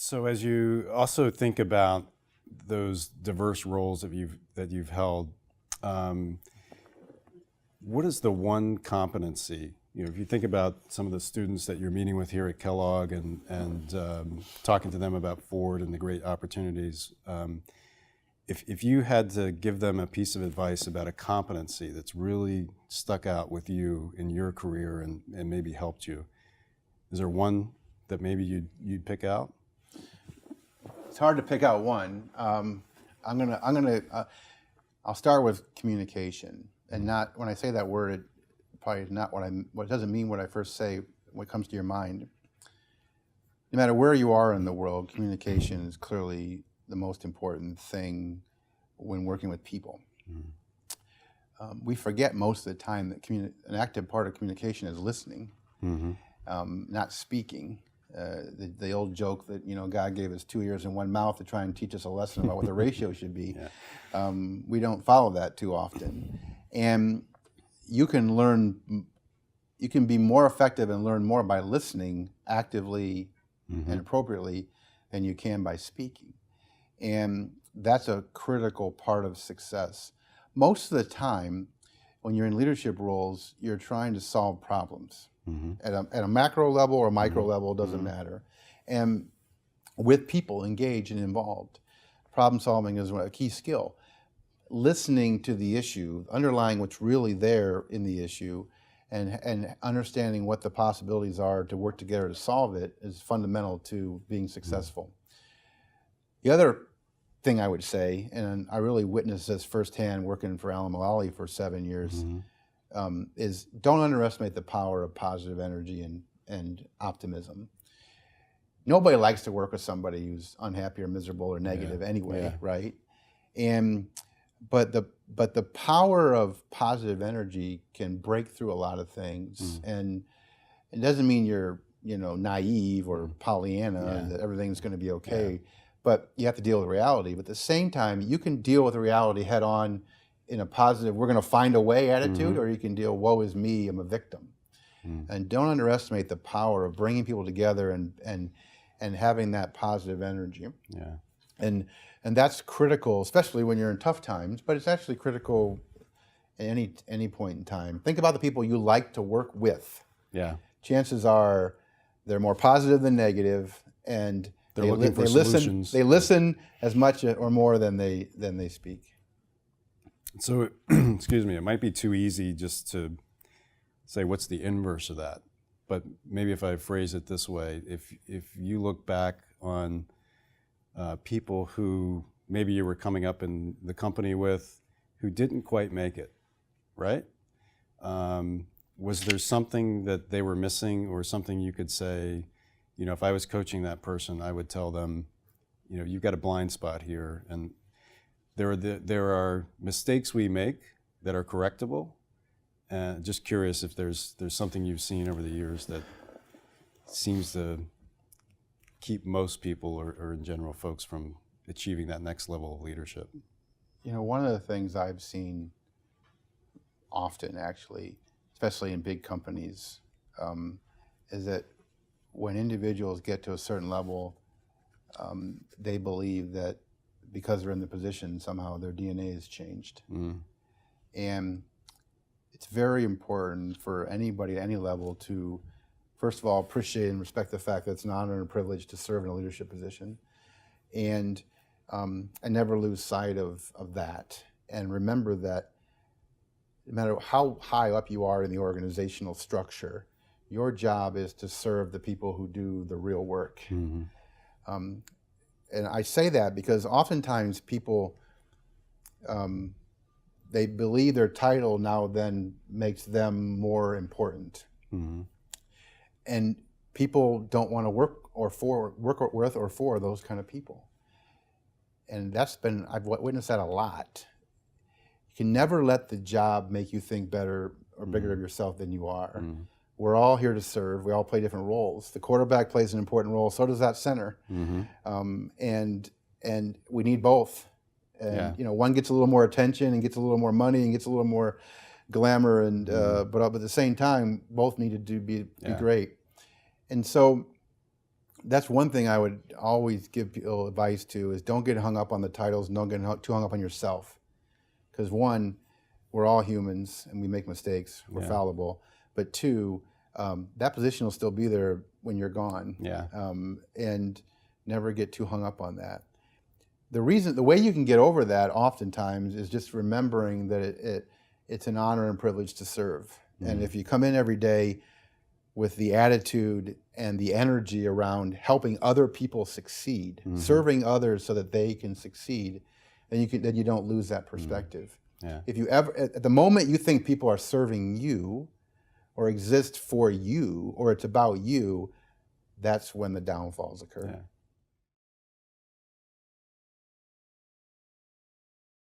So as you also think about those diverse roles that you've held, what is the one competency? If you think about some of the students that you're meeting with here at Kellogg and talking to them about Ford and the great opportunities, if you had to give them a piece of advice about a competency that's really stuck out with you in your career and maybe helped you, is there one that maybe you'd pick out? It's hard to pick out one. I'll start with communication, and not when I say that word, it probably is not what it doesn't mean what I first say when it comes to your mind. No matter where you are in the world, communication is clearly the most important thing when working with people. Mm-hmm. We forget most of the time that an active part of communication is listening, mm-hmm. Not speaking. The old joke that God gave us 2 ears and 1 mouth to try and teach us a lesson about what the ratio should be. Yeah. We don't follow that too often, and you can be more effective and learn more by listening actively mm-hmm. and appropriately than you can by speaking, and that's a critical part of success. Most of the time, when you're in leadership roles, you're trying to solve problems. Mm-hmm. At a macro level or micro mm-hmm. level, it doesn't mm-hmm. matter. And with people engaged and involved, problem solving is a key skill. Listening to the issue, underlying what's really there in the issue, and understanding what the possibilities are to work together to solve it is fundamental to being successful. Mm-hmm. The other thing I would say, and I really witnessed this firsthand working for Alan Mulally for 7 years, mm-hmm. Is don't underestimate the power of positive energy and optimism. Nobody likes to work with somebody who's unhappy or miserable or negative anyway, right? But the power of positive energy can break through a lot of things, and it doesn't mean you're naive or Pollyanna that everything's going to be okay. Yeah. But you have to deal with reality. But at the same time, you can deal with reality head on in a positive, we're going to find a way attitude, mm-hmm. or you can deal, woe is me, I'm a victim. Mm-hmm. And don't underestimate the power of bringing people together and having that positive energy. Yeah. And that's critical, especially when you're in tough times, but it's actually critical at any point in time. Think about the people you like to work with. Yeah. Chances are they're more positive than negative, and they listen as much or more than they speak. So, excuse me, it might be too easy just to say what's the inverse of that. But maybe if I phrase it this way, if you look back on people who maybe you were coming up in the company with who didn't quite make it, right? Was there something that they were missing, or something you could say, if I was coaching that person, I would tell them, you've got a blind spot here, and there are mistakes we make that are correctable. Just curious if there's something you've seen over the years that seems to keep most people or in general folks from achieving that next level of leadership. One of the things I've seen often, actually, especially in big companies, is that when individuals get to a certain level, they believe that because they're in the position, somehow their DNA has changed. Mm. And it's very important for anybody at any level to, first of all, appreciate and respect the fact that it's an honor and a privilege to serve in a leadership position, and never lose sight of that. And remember that no matter how high up you are in the organizational structure, your job is to serve the people who do the real work. Mm-hmm. And I say that because oftentimes people, they believe their title now then makes them more important. Mm-hmm. And people don't want to work with or for those kind of people. And I've witnessed that a lot. You can never let the job make you think better or bigger of yourself than you are. Mm-hmm. We're all here to serve. We all play different roles. The quarterback plays an important role. So does that center. Mm-hmm. And we need both. And one gets a little more attention and gets a little more money and gets a little more glamour. And but at the same time, both need to be great. And so that's one thing I would always give people advice to is don't get hung up on the titles, and don't get too hung up on yourself. Because one, we're all humans and we make mistakes, we're fallible. But two, that position will still be there when you're gone. Yeah. And never get too hung up on that. The way you can get over that oftentimes is just remembering that it's an honor and privilege to serve. And if you come in every day with the attitude and the energy around helping other people succeed, serving others so that they can succeed, then you don't lose that perspective. Yeah. If you ever, at the moment you think people are serving you or exist for you or it's about you, that's when the downfalls occur. Yeah.